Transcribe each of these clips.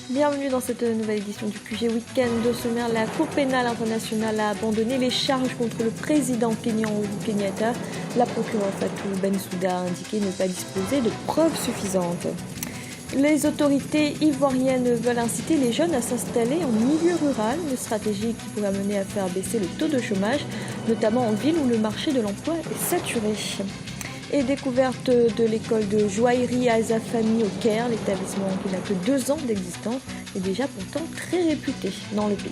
Bienvenue dans cette nouvelle édition du QG Week-end. Au sommaire, la Cour pénale internationale a abandonné les charges contre le président kényan Uhuru Kenyatta. La procureure Fatou Bensouda a indiqué ne pas disposer de preuves suffisantes. Les autorités ivoiriennes veulent inciter les jeunes à s'installer en milieu rural, une stratégie qui pourrait mener à faire baisser le taux de chômage, notamment en ville où le marché de l'emploi est saturé. Et découverte de l'école de joaillerie Azafani au Caire, l'établissement qui n'a que 2 ans d'existence est déjà pourtant très réputé dans le pays.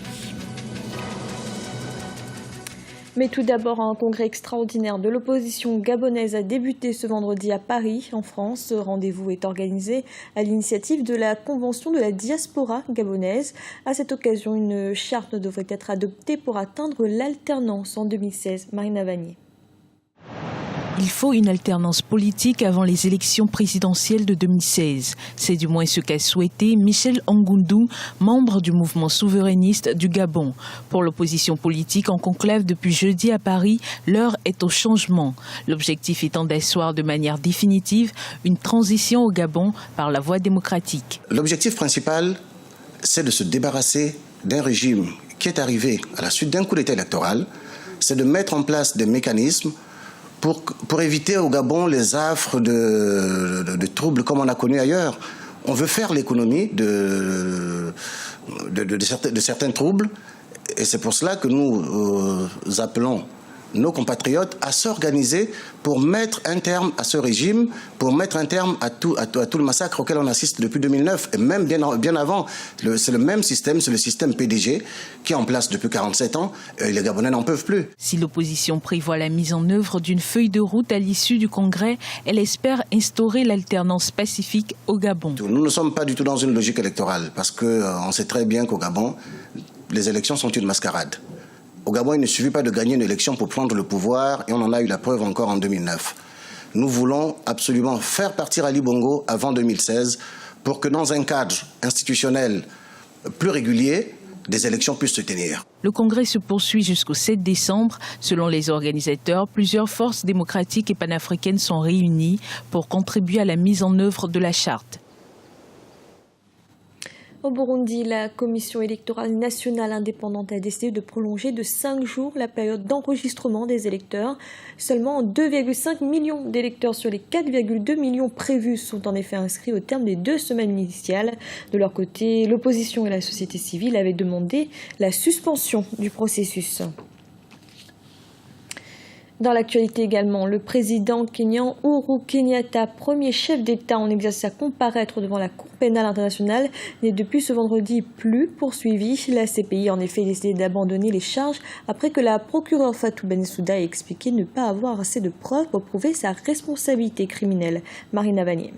Mais tout d'abord, un congrès extraordinaire de l'opposition gabonaise a débuté ce vendredi à Paris, en France. Ce rendez-vous est organisé à l'initiative de la Convention de la diaspora gabonaise. À cette occasion, une charte devrait être adoptée pour atteindre l'alternance en 2016. Marina Vanier. Il faut une alternance politique avant les élections présidentielles de 2016. C'est du moins ce qu'a souhaité Michel Angoundou, membre du mouvement souverainiste du Gabon. Pour l'opposition politique en conclave depuis jeudi à Paris, l'heure est au changement. L'objectif étant d'asseoir de manière définitive une transition au Gabon par la voie démocratique. L'objectif principal, c'est de se débarrasser d'un régime qui est arrivé à la suite d'un coup d'État électoral. C'est de mettre en place des mécanismes pour éviter au Gabon les affres de troubles comme on a connu ailleurs. On veut faire l'économie de certains troubles et c'est pour cela que nous appelons nos compatriotes à s'organiser pour mettre un terme à ce régime, pour mettre un terme à tout le massacre auquel on assiste depuis 2009 et même bien avant. C'est le même système, c'est le système PDG qui est en place depuis 47 ans et les Gabonais n'en peuvent plus. Si l'opposition prévoit la mise en œuvre d'une feuille de route à l'issue du congrès, elle espère instaurer l'alternance pacifique au Gabon. Nous ne sommes pas du tout dans une logique électorale parce qu'on sait très bien qu'au Gabon, les élections sont une mascarade. Au Gabon, il ne suffit pas de gagner une élection pour prendre le pouvoir et on en a eu la preuve encore en 2009. Nous voulons absolument faire partir Ali Bongo avant 2016 pour que dans un cadre institutionnel plus régulier, des élections puissent se tenir. Le congrès se poursuit jusqu'au 7 décembre. Selon les organisateurs, plusieurs forces démocratiques et panafricaines sont réunies pour contribuer à la mise en œuvre de la charte. Au Burundi, la commission électorale nationale indépendante a décidé de prolonger de 5 jours la période d'enregistrement des électeurs. Seulement 2,5 millions d'électeurs sur les 4,2 millions prévus sont en effet inscrits au terme des 2 semaines initiales. De leur côté, l'opposition et la société civile avaient demandé la suspension du processus. Dans l'actualité également, le président kényan Uhuru Kenyatta, premier chef d'État en exercice à comparaître devant la Cour pénale internationale, n'est depuis ce vendredi plus poursuivi. La CPI a en effet décidé d'abandonner les charges après que la procureure Fatou Bensouda ait expliqué ne pas avoir assez de preuves pour prouver sa responsabilité criminelle. Marina Vanier.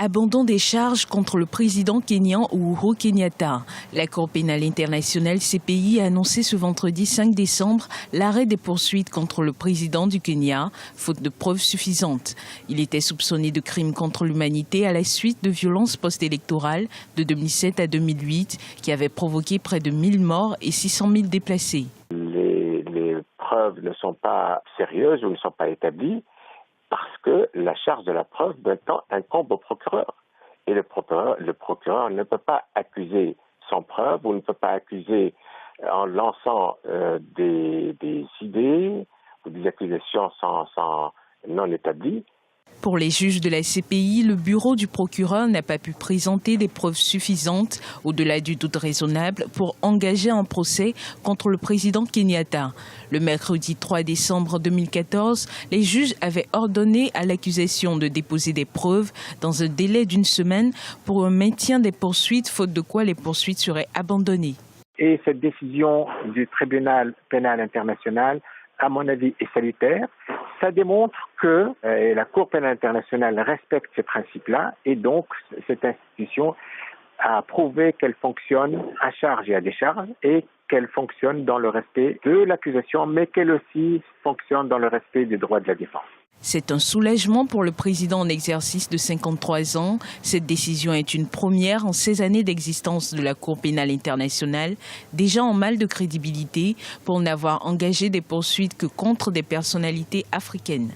Abandon des charges contre le président kényan Uhuru Kenyatta. La Cour pénale internationale CPI a annoncé ce vendredi 5 décembre l'arrêt des poursuites contre le président du Kenya, faute de preuves suffisantes. Il était soupçonné de crimes contre l'humanité à la suite de violences post-électorales de 2007 à 2008 qui avaient provoqué près de 1000 morts et 600 000 déplacés. Les preuves ne sont pas sérieuses ou ne sont pas établies, parce que la charge de la preuve maintenant incombe au procureur. Et le procureur ne peut pas accuser sans preuve ou ne peut pas accuser en lançant des idées ou des accusations non établies. Pour les juges de la CPI, le bureau du procureur n'a pas pu présenter des preuves suffisantes, au-delà du doute raisonnable, pour engager un procès contre le président Kenyatta. Le mercredi 3 décembre 2014, les juges avaient ordonné à l'accusation de déposer des preuves dans un délai d'1 semaine pour un maintien des poursuites, faute de quoi les poursuites seraient abandonnées. Et cette décision du tribunal pénal international, à mon avis, est salutaire. Ça démontre que la Cour pénale internationale respecte ces principes-là et donc cette institution a prouvé qu'elle fonctionne à charge et à décharge et qu'elle fonctionne dans le respect de l'accusation, mais qu'elle aussi fonctionne dans le respect des droits de la défense. C'est un soulagement pour le président en exercice de 53 ans. Cette décision est une première en 16 années d'existence de la Cour pénale internationale, déjà en mal de crédibilité pour n'avoir engagé des poursuites que contre des personnalités africaines.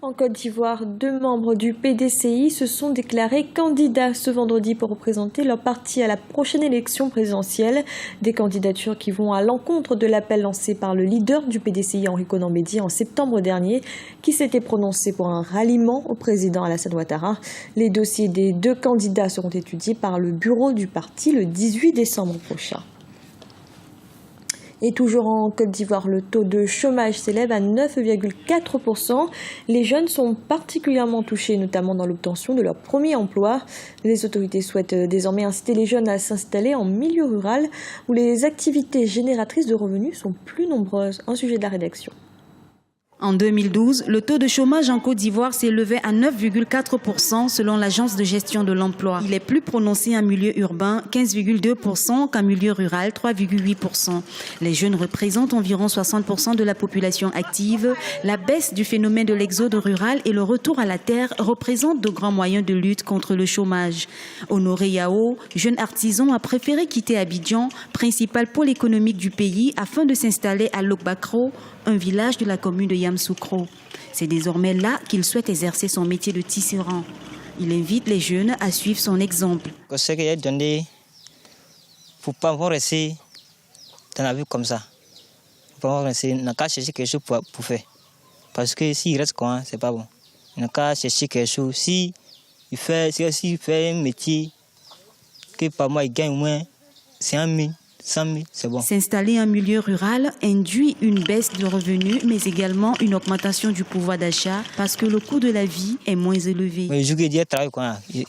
En Côte d'Ivoire, 2 membres du PDCI se sont déclarés candidats ce vendredi pour représenter leur parti à la prochaine élection présidentielle. Des candidatures qui vont à l'encontre de l'appel lancé par le leader du PDCI, Henri Konan Bédié, en septembre dernier, qui s'était prononcé pour un ralliement au président Alassane Ouattara. Les dossiers des 2 candidats seront étudiés par le bureau du parti le 18 décembre prochain. Et toujours en Côte d'Ivoire, le taux de chômage s'élève à 9,4%. Les jeunes sont particulièrement touchés, notamment dans l'obtention de leur premier emploi. Les autorités souhaitent désormais inciter les jeunes à s'installer en milieu rural, où les activités génératrices de revenus sont plus nombreuses. Un sujet de la rédaction. En 2012, le taux de chômage en Côte d'Ivoire s'élevait à 9,4% selon l'Agence de gestion de l'emploi. Il est plus prononcé en milieu urbain, 15,2%, qu'en milieu rural, 3,8%. Les jeunes représentent environ 60% de la population active. La baisse du phénomène de l'exode rural et le retour à la terre représentent de grands moyens de lutte contre le chômage. Honoré Yao, jeune artisan, a préféré quitter Abidjan, principal pôle économique du pays, afin de s'installer à Lokbakro, un village de la commune de Yamsoukro. C'est désormais là qu'il souhaite exercer son métier de tisserand. Il invite les jeunes à suivre son exemple. Ce que j'ai donné, il ne faut pas rester dans la vie comme ça. Il ne faut pas rester, il n'a qu'à chercher quelque chose pour faire. Parce que s'il reste quoi, c'est pas bon. Il n'a qu'à chercher quelque chose. S'il fait un métier, que par mois il gagne au moins 5 000. 100 000, c'est bon. S'installer en milieu rural induit une baisse de revenus, mais également une augmentation du pouvoir d'achat parce que le coût de la vie est moins élevé. Le jour que je travaille,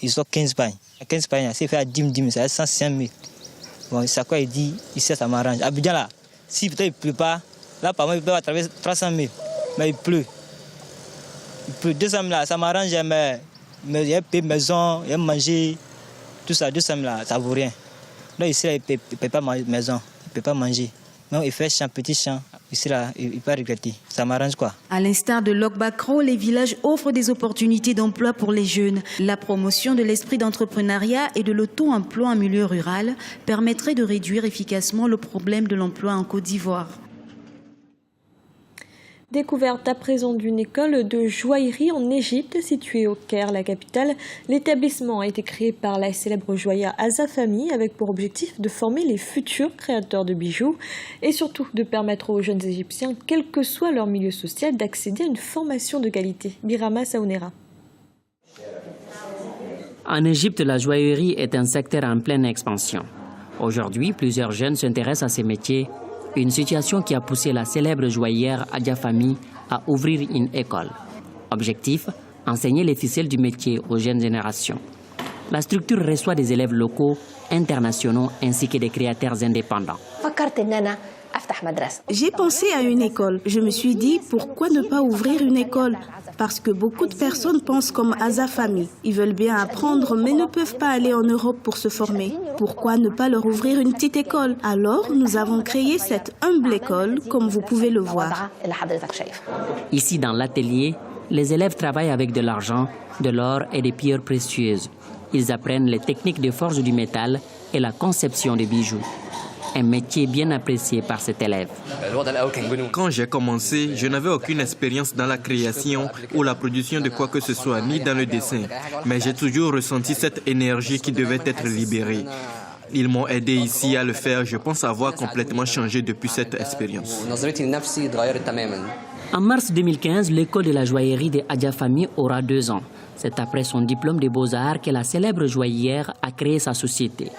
ils sont 15 pagnes. 15 pagnes, c'est fait à 10 000, c'est à 105 000. Bon, c'est quoi il dit, ici ça m'arrange. Abidjan là, si peut-être il ne pleut pas, là par mois il peut traverser 300 000, mais il pleut. Il pleut 200 000 là, ça m'arrange, mais il y a une maison, il y a manger, tout ça, 200 000 là, ça ne vaut rien. Là, ici, il ne peut pas manger maison, il ne peut pas manger. Donc, il fait champ, petit champ. Ici, là, il ne peut pas regretter. Ça m'arrange quoi. À l'instar de Lokbakro, les villages offrent des opportunités d'emploi pour les jeunes. La promotion de l'esprit d'entrepreneuriat et de l'auto-emploi en milieu rural permettrait de réduire efficacement le problème de l'emploi en Côte d'Ivoire. Découverte à présent d'une école de joaillerie en Égypte, située au Caire, la capitale. L'établissement a été créé par la célèbre joaillère Azafami avec pour objectif de former les futurs créateurs de bijoux et surtout de permettre aux jeunes Égyptiens, quel que soit leur milieu social, d'accéder à une formation de qualité. Birama Saounera. En Égypte, la joaillerie est un secteur en pleine expansion. Aujourd'hui, plusieurs jeunes s'intéressent à ces métiers. Une situation qui a poussé la célèbre joaillère Azafami à ouvrir une école. Objectif, enseigner les ficelles du métier aux jeunes générations. La structure reçoit des élèves locaux, internationaux ainsi que des créateurs indépendants. J'ai pensé à une école. Je me suis dit, pourquoi ne pas ouvrir une école? Parce que beaucoup de personnes pensent comme Azafami. Ils veulent bien apprendre, mais ne peuvent pas aller en Europe pour se former. Pourquoi ne pas leur ouvrir une petite école? Alors, nous avons créé cette humble école, comme vous pouvez le voir. Ici, dans l'atelier, les élèves travaillent avec de l'argent, de l'or et des pierres précieuses. Ils apprennent les techniques de forge du métal et la conception des bijoux. Un métier bien apprécié par cet élève. Quand j'ai commencé, je n'avais aucune expérience dans la création ou la production de quoi que ce soit, ni dans le dessin. Mais j'ai toujours ressenti cette énergie qui devait être libérée. Ils m'ont aidé ici à le faire. Je pense avoir complètement changé depuis cette expérience. En mars 2015, l'école de la joaillerie de Azafami aura 2 ans. C'est après son diplôme de beaux-arts que la célèbre joaillière a créé sa société.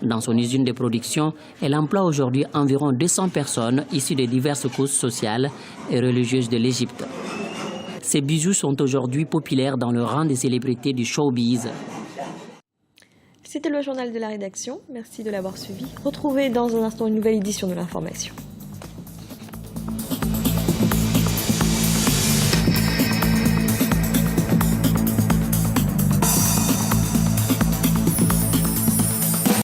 Dans son usine de production, elle emploie aujourd'hui environ 200 personnes issues de diverses causes sociales et religieuses de l'Égypte. Ces bijoux sont aujourd'hui populaires dans le rang des célébrités du showbiz. C'était le journal de la rédaction. Merci de l'avoir suivi. Retrouvez dans un instant une nouvelle édition de l'information.